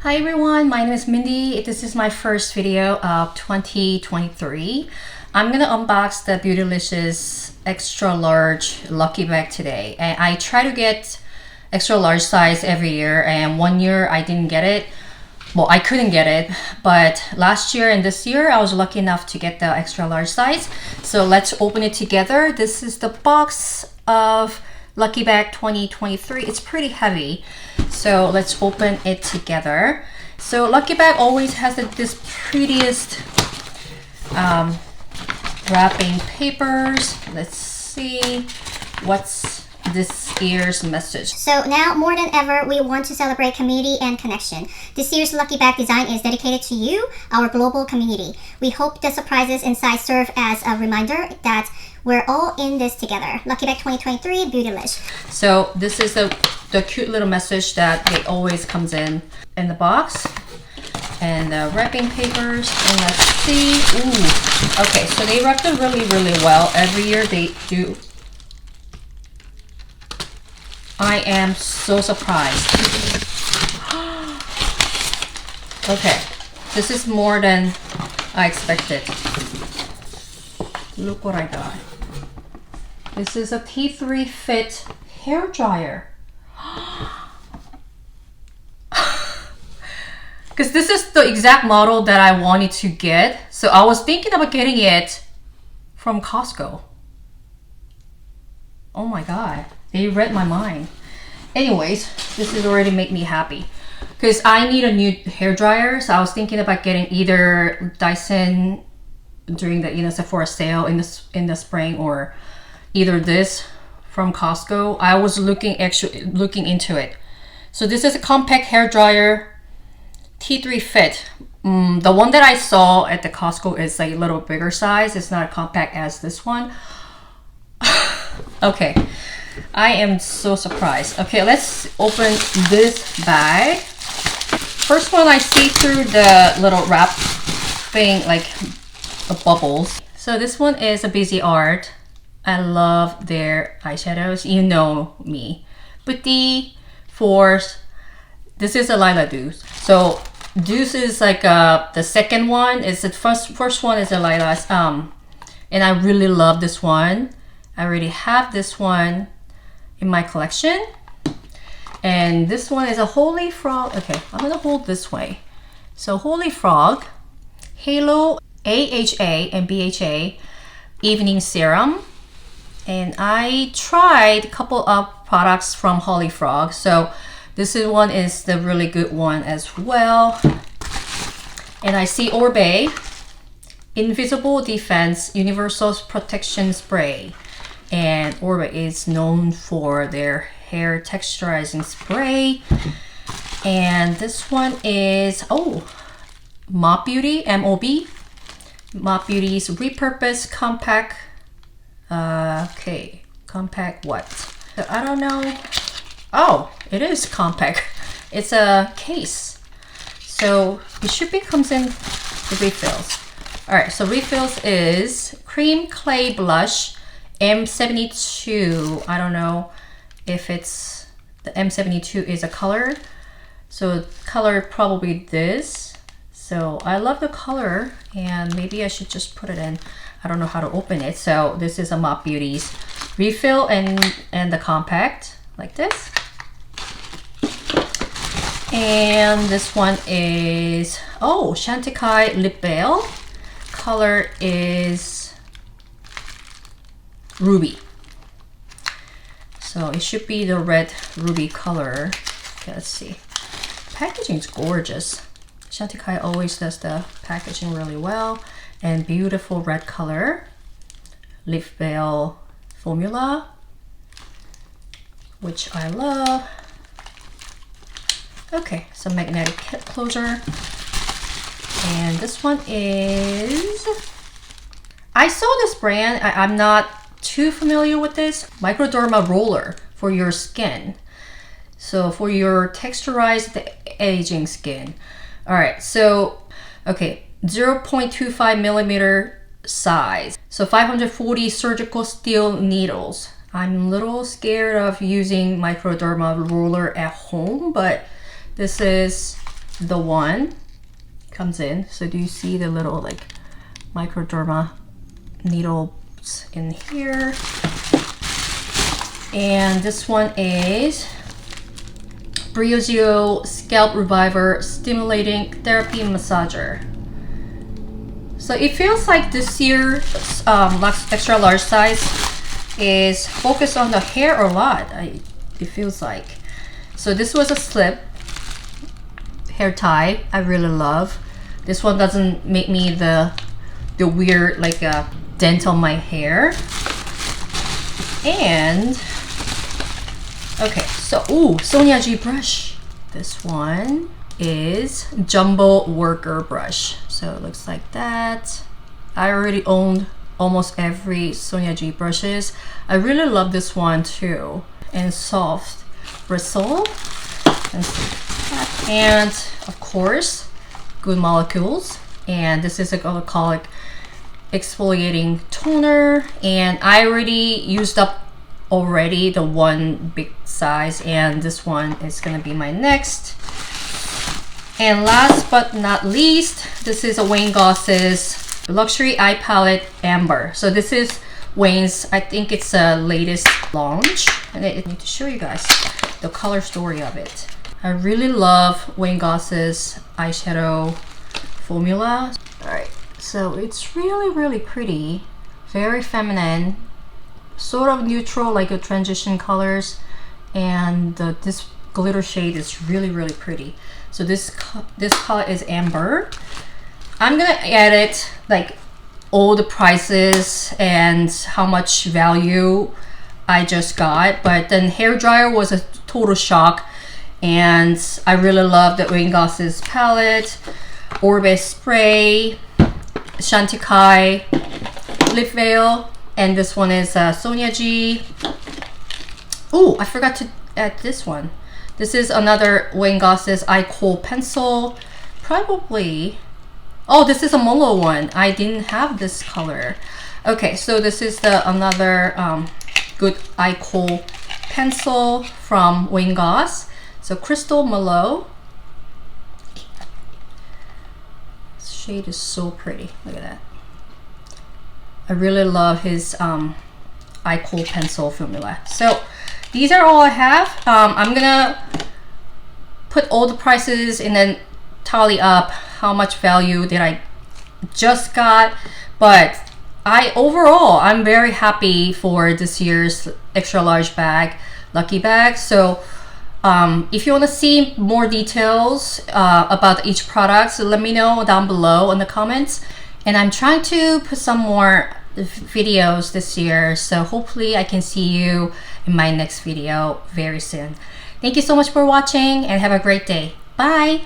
Hi everyone, my name is Mindy. This is my first video of 2023. I'm gonna unbox the Beautylish extra large Lucky Bag today. And I try to get extra large size every year, and one year I didn't get it. Well, I couldn't get it, but last year and this year I was lucky enough to get the extra large size. So let's open it together. This is the box of Lucky Bag 2023. It's pretty heavy, so let's open it together. So Lucky Bag always has this prettiest wrapping papers. Let's see what's this year's message. So now more than ever, we want to celebrate community and connection. This year's Lucky Bag design is dedicated to you, our global community. We hope the surprises inside serve as a reminder that we're all in this together. Lucky Bag 2023, Beautylish. So this is the cute little message that it always comes in the box. And the wrapping papers, and let's see. Ooh, okay, so they wrapped it really well. Every year they do. I am so surprised. Okay, this is more than I expected. Look what I got. This is a T3 Fit hair dryer. Because this is the exact model that I wanted to get. So I was thinking about getting it from Costco. Oh my god. They read my mind. Anyways, this has already made me happy because I need a new hair dryer. So I was thinking about getting either Dyson during the Sephora sale in the spring, or either this from Costco. I was looking into it. So this is a compact hair dryer, T3 Fit. The one that I saw at the Costco is like a little bigger size. It's not as compact as this one. Okay. I am so surprised. Okay, let's open this bag. First one, I see through the little wrap thing, like bubbles. So this one is a Viseart. I love their eyeshadows. You know me. But this is a Lilas Deux. So Deux is like the second one. Is the first one is a Lilas. And I really love this one. I already have this one in my collection, and this one is a Holifrog. Okay, I'm gonna hold this way. So Holifrog Halo AHA and BHA Evening Serum, and I tried a couple of products from Holifrog, so this one is the really good one as well. And I see Oribe Invisible Defense Universal Protection Spray. And Oribe is known for their hair texturizing spray. And this one is, Mop Beauty, M-O-B. Mop Beauty's RePurpose Compact. Okay, compact what? So I don't know. Oh, it is compact. It's a case. So it should be comes in the refills. Alright, so refills is Cream Clay Blush. M72, I don't know if it's the M72 is a color, so color probably this. So I love the color, and maybe I should just put it in. I don't know how to open it. So this is a Mop Beauty's refill and the compact like this. And this one is Chantecaille lip balm. Color is Ruby. So it should be the red ruby color. Okay, let's see. Packaging is gorgeous. Chantecaille always does the packaging really well. And beautiful red color. Lip balm formula, which I love. Okay, some magnetic closure. And this one is, I saw this brand. I'm not too familiar with this. Microderma roller for your skin. So for your texturized aging skin. Alright, so, okay, 0.25 millimeter size. So 540 surgical steel needles. I'm a little scared of using microderma roller at home, but this is the one comes in. So do you see the little like microderma needles in here? And this one is Briogeo Scalp Reviver Stimulating Therapy Massager. So it feels like this year's extra large size is focused on the hair a lot. It feels like. So this was a slip hair tie. I really love. This one doesn't make me the weird like a dent on my hair. And okay, so Sonia G brush. This one is Jumbo Worker brush. So it looks like that. I already owned almost every Sonia G brushes. I really love this one too. And soft bristle. And of course, Good Molecules. And this is a Glycolic exfoliating toner. And I already used up the one big size, and this one is gonna be my next. And last but not least, this is a Wayne Goss's Luxury Eye Palette Amber. So this is Wayne's, I think it's a latest launch, and I need to show you guys the color story of it. I really love Wayne Goss's eyeshadow formula. All right, so it's really pretty, very feminine, sort of neutral, like a transition colors, and this glitter shade is really pretty. So this color is Amber. I'm gonna edit like all the prices and how much value I just got, but then hair dryer was a total shock, and I really love the Wayne Goss's palette, Oribe spray, Chantecaille lip veil, and this one is Sonia G. Oh, I forgot to add this one. This is another Wayne Goss's Khol pencil. Probably, oh, this is a Merlot one. I didn't have this color. Okay, so this is another good Khol pencil from Wayne Goss. So Crystal Merlot. This shade is so pretty. Look at that. I really love his Khol pencil formula. So these are all I have. I'm gonna put all the prices and then tally up how much value that I just got. But overall, I'm very happy for this year's extra large bag, Lucky Bag. So if you want to see more details about each product, so let me know down below in the comments. And I'm trying to put some more videos this year, so hopefully I can see you in my next video very soon. Thank you so much for watching, and have a great day. Bye!